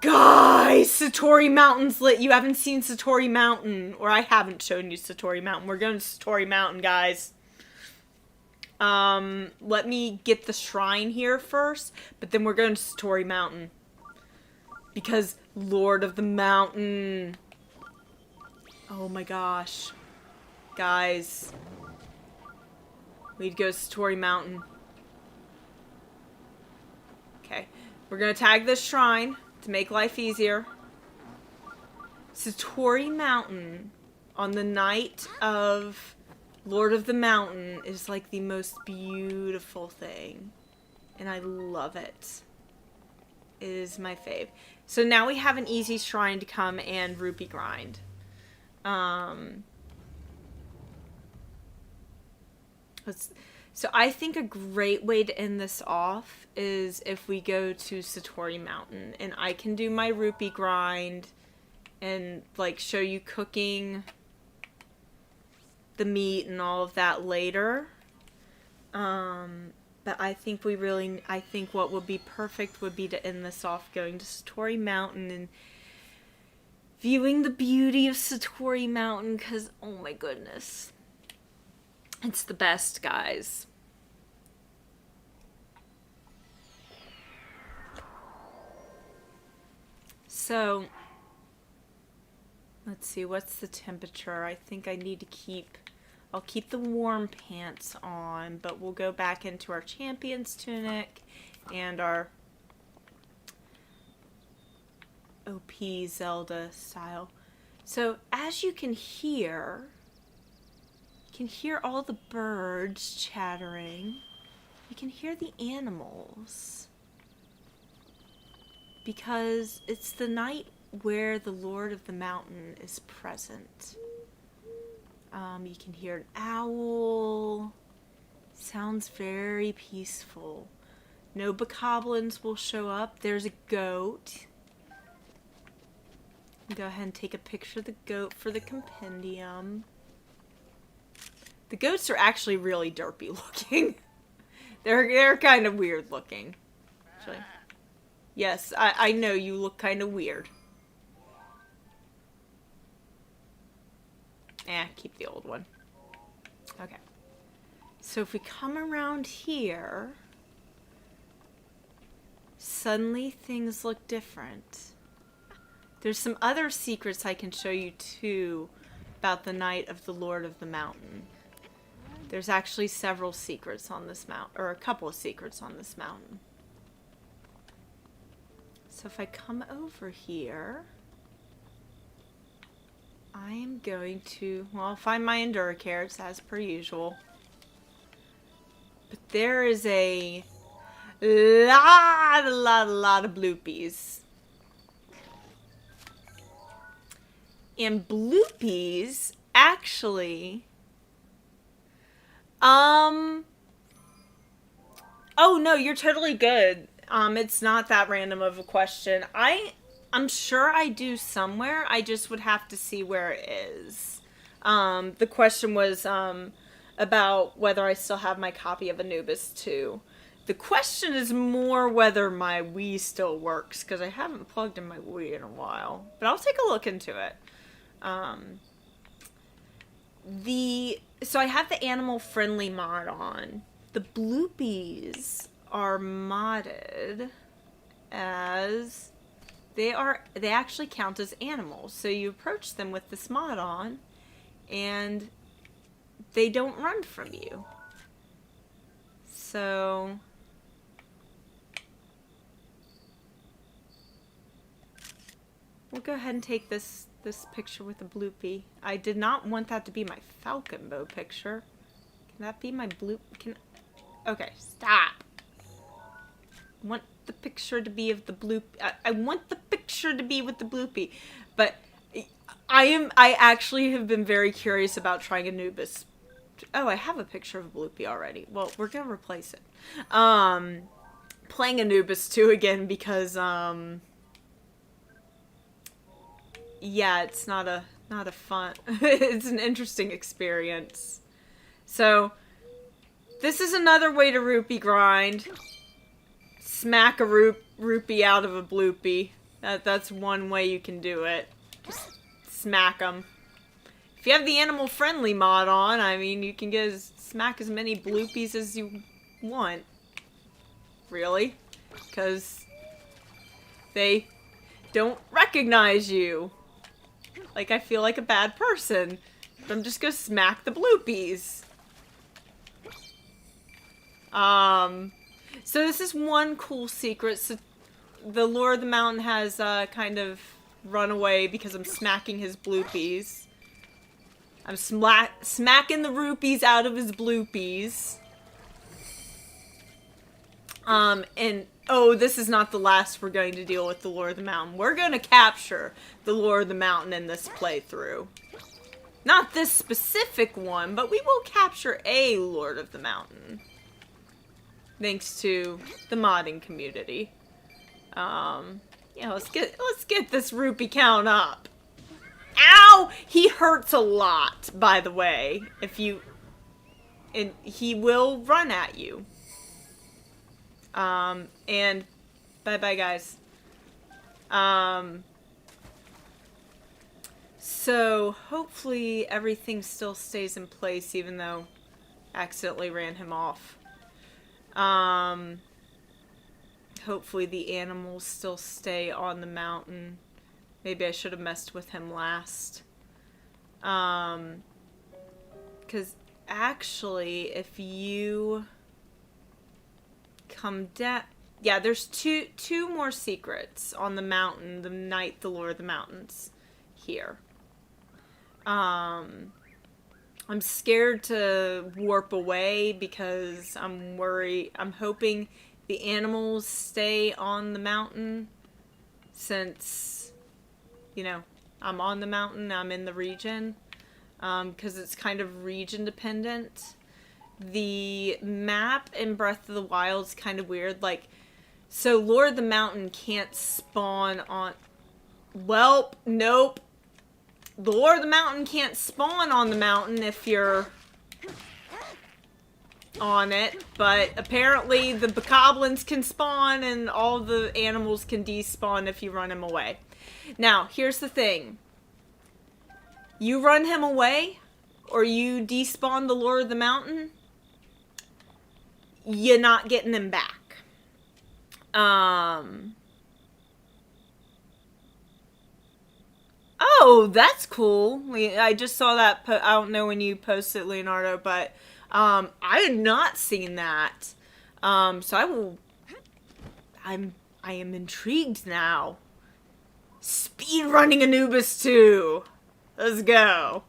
Speaker 1: guys, Satori Mountain's lit. You haven't seen Satori Mountain, or I haven't shown you Satori Mountain. We're going to Satori Mountain, guys. Let me get the shrine here first, but then we're going to Satori Mountain. Because Lord of the Mountain. Oh my gosh. Guys. We'd go to Satori Mountain. Okay. We're going to tag this shrine to make life easier. Satori Mountain on the night of Lord of the Mountain is like the most beautiful thing. And I love it. It is my fave. So now we have an easy shrine to come and rupee grind. So I think a great way to end this off is if we go to Satori Mountain and I can do my rupee grind and like show you cooking the meat and all of that later. But I think I think what would be perfect would be to end this off going to Satori Mountain and viewing the beauty of Satori Mountain, because, oh my goodness. It's the best, guys. So, let's see, what's the temperature? I think I need to I'll keep the warm pants on, but we'll go back into our champion's tunic and our OP Zelda style. So, as you can hear all the birds chattering. You can hear the animals. Because it's the night where the Lord of the Mountain is present. You can hear an owl. Sounds very peaceful. No bokoblins will show up. There's a goat. Go ahead and take a picture of the goat for the compendium. The goats are actually really derpy looking. They're kind of weird looking. Actually. Yes, I know you look kind of weird. Keep the old one. Okay. So if we come around here, suddenly things look different. There's some other secrets I can show you too about the night of the Lord of the Mountain. There's actually several secrets on this mountain, or a couple of secrets on this mountain. So if I come over here, I am going to, well, I'll find my Endura carrots as per usual. But there is a lot of bloopies. And bloopies actually, oh no, you're totally good. It's not that random of a question. I'm sure I do somewhere. I just would have to see where it is. The question was about whether I still have my copy of Anubis 2. The question is more whether my Wii still works, because I haven't plugged in my Wii in a while. But I'll take a look into it. So I have the animal friendly mod on. The bloopies are modded as they actually count as animals. So you approach them with this mod on and they don't run from you. So we'll go ahead and take this picture with a bloopy. I did not want that to be my falcon bow picture. Can that be my bloop? Okay, stop. I want the picture to be of the bloop. I want the picture to be with the bloopy. But I actually have been very curious about trying Anubis. Oh, I have a picture of a bloopy already. Well, we're gonna replace it. Playing Anubis 2 again because yeah, it's not a fun. It's an interesting experience. So this is another way to rupee grind. Smack a rupee out of a bloopy. That's one way you can do it. Just smack them. If you have the animal friendly mod on, I mean, you can smack as many bloopies as you want. Really? Because they don't recognize you. Like, I feel like a bad person. But I'm just gonna smack the bloopies. So this is one cool secret. So the Lord of the Mountain has kind of run away because I'm smacking his bloopies. I'm smacking the rupees out of his bloopies. And oh, this is not the last we're going to deal with the Lord of the Mountain. We're going to capture the Lord of the Mountain in this playthrough. Not this specific one, but we will capture a Lord of the Mountain. Thanks to the modding community. Yeah, let's get this rupee count up. Ow! He hurts a lot, by the way. And he will run at you. And bye-bye, guys. So hopefully everything still stays in place, even though I accidentally ran him off. Hopefully the animals still stay on the mountain. Maybe I should have messed with him last. Because actually, if you come down... Yeah, there's two more secrets on the mountain, the night the Lord of the Mountains here. I'm scared to warp away because I'm worried. I'm hoping the animals stay on the mountain since, you know, I'm on the mountain, I'm in the region, because it's kind of region dependent. The map in Breath of the Wild is kind of weird. Like, so Lord of the Mountain can't spawn on... Welp, nope. The Lord of the Mountain can't spawn on the mountain if you're on it, but apparently the bokoblins can spawn and all the animals can despawn if you run him away. Now, here's the thing. You run him away, or you despawn the Lord of the Mountain, you're not getting him back. Oh, that's cool. I just saw that. I don't know when you posted, Leonardo, but I had not seen that. So I'm I am intrigued now. Speed running Anubis 2. Let's go.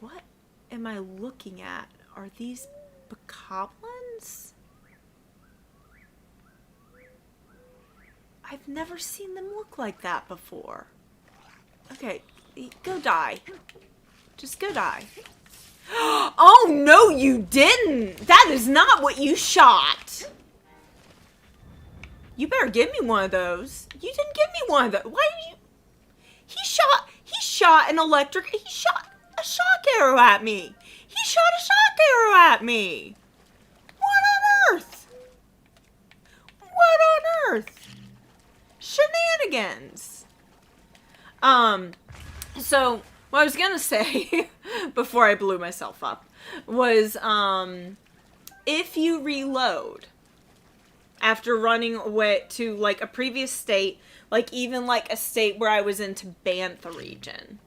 Speaker 1: What am I looking at? Are these bokoblins? I've never seen them look like that before. Okay, go die. Just go die. Oh, no, you didn't! That is not what you shot! You better give me one of those. You didn't give me one of those. Why did you... He shot an electric... He shot a shock arrow at me. He shot a shock arrow at me. What on earth? What on earth? Shenanigans. So, what I was gonna say, before I blew myself up, was, if you reload after running away to, like, a previous state, like, even, like, a state where I was into Bantha region,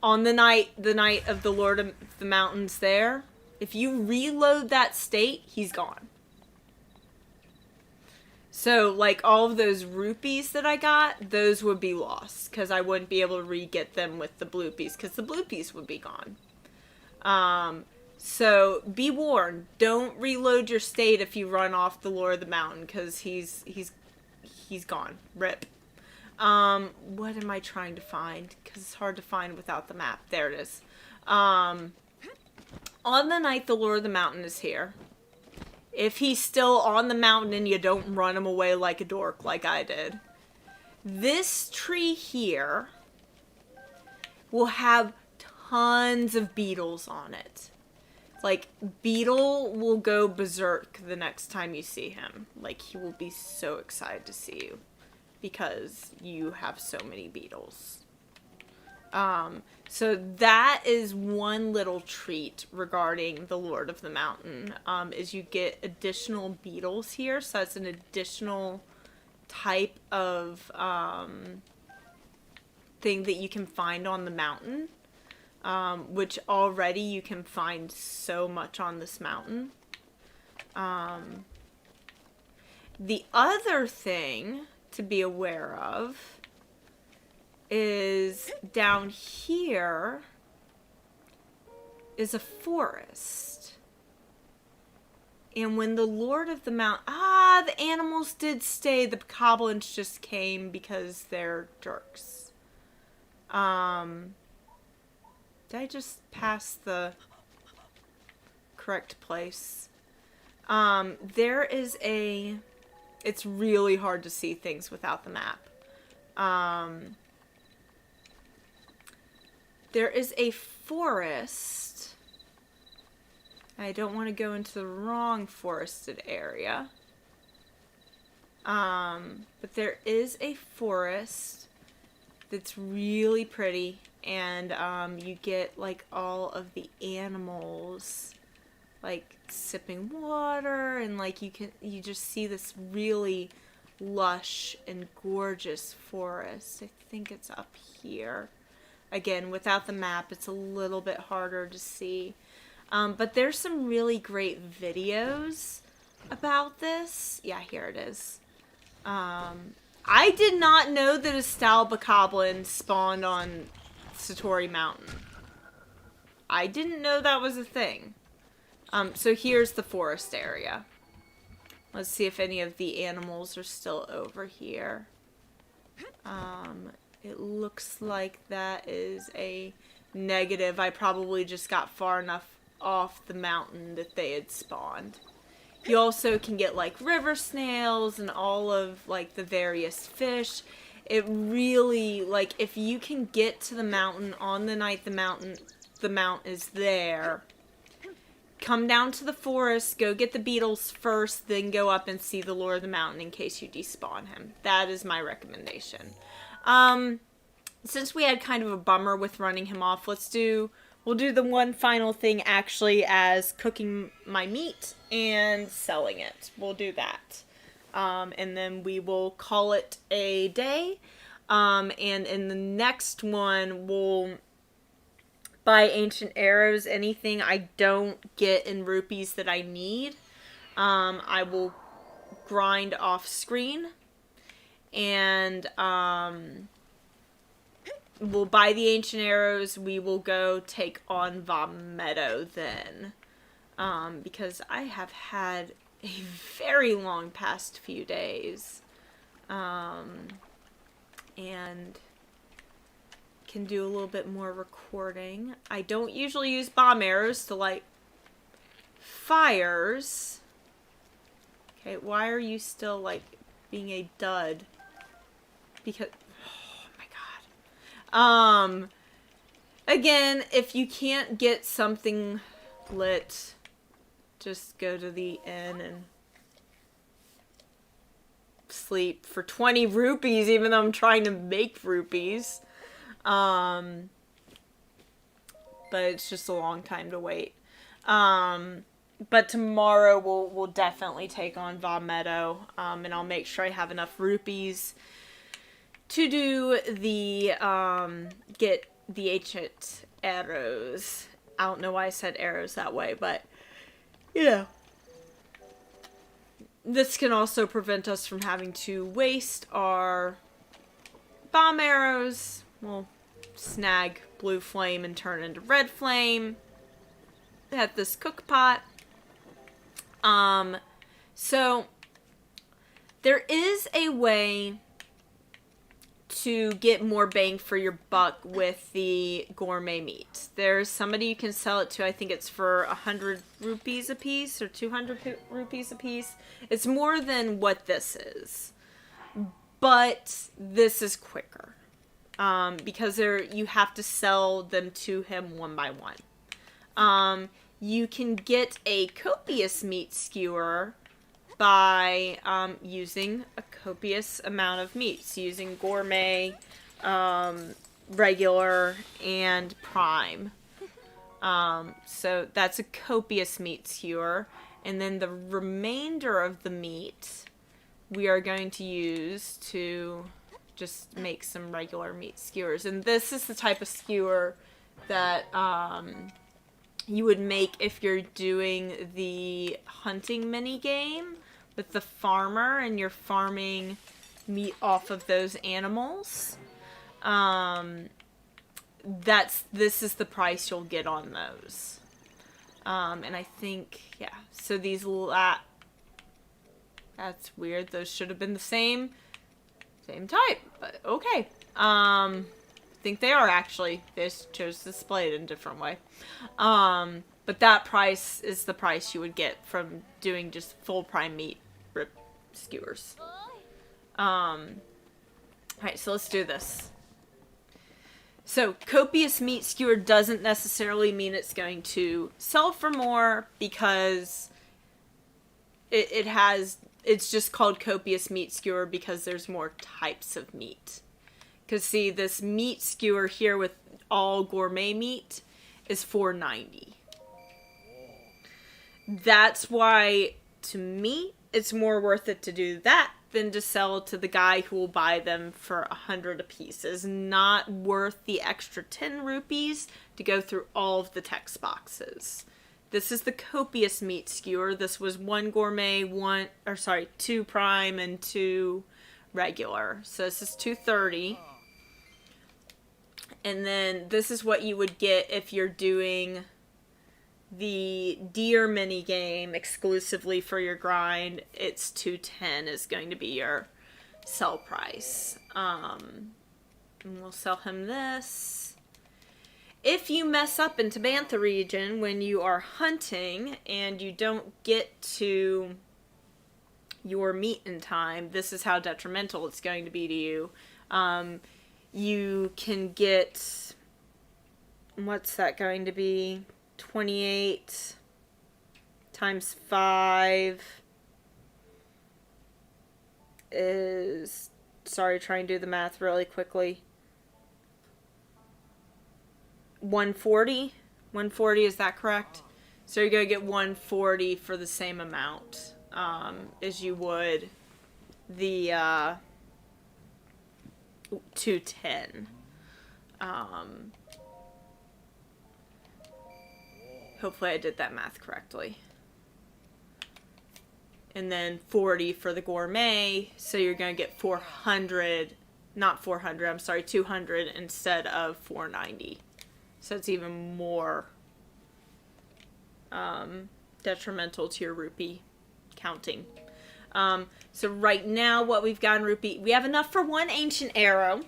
Speaker 1: on the night of the Lord of the Mountains there, if you reload that state, he's gone. So, like, all of those rupees that I got, those would be lost, because I wouldn't be able to re-get them with the bloopies, because the bloopies would be gone. So, be warned, don't reload your state if you run off the Lord of the Mountain, because he's gone. Rip. What am I trying to find? Because it's hard to find without the map. There it is. On the night the Lord of the Mountain is here, if he's still on the mountain and you don't run him away like a dork like I did, this tree here will have tons of beetles on it. Like, Beetle will go berserk the next time you see him. Like, he will be so excited to see you because you have so many beetles. So that is one little treat regarding the Lord of the Mountain, is you get additional beetles here. So that's an additional type of thing that you can find on the mountain, which already you can find so much on this mountain. The other thing to be aware of is down here is a forest. And when the Lord of the Mountain... the animals did stay. The bokoblins just came because they're jerks. Did I just pass the correct place? There is a... It's really hard to see things without the map. There is a forest. I don't want to go into the wrong forested area. But there is a forest that's really pretty. And you get like all of the animals like sipping water, and like you just see this really lush and gorgeous forest. I think it's up here. Again, without the map, it's a little bit harder to see. But there's some really great videos about this. Yeah, here it is. I did not know that a style bokoblin spawned on Satori Mountain. I didn't know that was a thing. So here's the forest area. Let's see if any of the animals are still over here. It looks like that is a negative. I probably just got far enough off the mountain that they had spawned. You also can get like river snails and all of like the various fish. It really, like, if you can get to the mountain on the night the mount is there, come down to the forest, go get the beetles first, then go up and see the Lord of the Mountain in case you despawn him. That is my recommendation. Since we had kind of a bummer with running him off, we'll do the one final thing actually as cooking my meat and selling it. We'll do that. And then we will call it a day. And in the next one, we'll buy ancient arrows, anything I don't get in rupees that I need, I will grind off screen, and we'll buy the ancient arrows. We will go take on Vommeadow then, because I have had a very long past few days, and can do a little bit more recording. I don't usually use bomb arrows to light fires. Okay, why are you still, like, being a dud? Because, oh my god. Again, if you can't get something lit, just go to the inn and sleep for 20 rupees, even though I'm trying to make rupees. But it's just a long time to wait. But tomorrow we'll definitely take on Vommeadow, and I'll make sure I have enough rupees to do the, get the ancient arrows. I don't know why I said arrows that way, but, you know. This can also prevent us from having to waste our bomb arrows. We'll snag blue flame and turn into red flame. At this cook pot. So there is a way to get more bang for your buck with the gourmet meat. There's somebody you can sell it to. I think it's for 100 rupees a piece or 200 rupees a piece. It's more than what this is, but this is quicker, because you have to sell them to him one by one. You can get a copious meat skewer by using a copious amount of meats, using gourmet, regular, and prime. So that's a copious meat skewer. And then the remainder of the meat we are going to use to just make some regular meat skewers. And this is the type of skewer that you would make if you're doing the hunting mini game with the farmer and you're farming meat off of those animals. This is the price you'll get on those. And I think, yeah, so these that's weird. Those should have been the same type, but okay. I think they are actually. They just chose to display it in a different way. But that price is the price you would get from doing just full prime meat rib skewers. Alright, so let's do this. So, copious meat skewer doesn't necessarily mean it's going to sell for more, because it's just called copious meat skewer because there's more types of meat. Because see, this meat skewer here with all gourmet meat is $4.90. That's why, to me, it's more worth it to do that than to sell to the guy who will buy them for 100 a piece. It's not worth the extra 10 rupees to go through all of the text boxes. This is the copious meat skewer. This was 1 gourmet, 2 prime, and 2 regular. So this is $2.30. And then this is what you would get if you're doing the deer mini game exclusively for your grind. It's $2.10 is going to be your sell price. And we'll sell him this. If you mess up in Tabantha region when you are hunting and you don't get to your meat in time, this is how detrimental it's going to be to you. You can get, what's that going to be? 28 times 5 is, sorry, trying to do the math really quickly. 140? 140, is that correct? So you're going to get 140 for the same amount as you would the 210. Hopefully I did that math correctly. And then 40 for the gourmet, so you're going to get 400, not 400, I'm sorry, 200 instead of 490. So it's even more detrimental to your rupee counting. So right now what we've got in rupee, we have enough for one ancient arrow.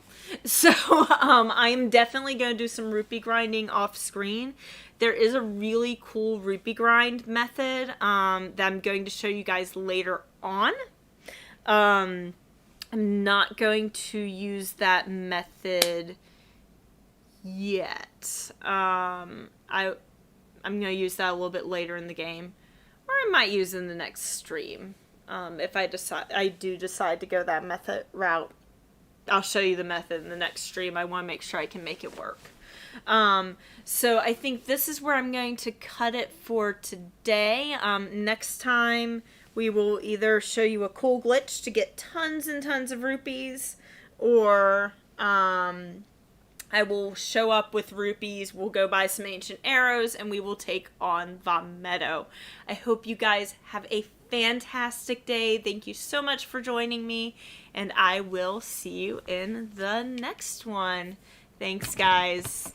Speaker 1: So I am definitely going to do some rupee grinding off screen. There is a really cool rupee grind method that I'm going to show you guys later on. I'm not going to use that method yet. I'm going to use that a little bit later in the game, or I might use it in the next stream. If I do decide to go that method route, I'll show you the method in the next stream. I want to make sure I can make it work. So I think this is where I'm going to cut it for today. Next time we will either show you a cool glitch to get tons and tons of rupees, or I will show up with rupees, we'll go buy some ancient arrows, and we will take on Meadow. I hope you guys have a fantastic day. Thank you so much for joining me, and I will see you in the next one. Thanks, guys.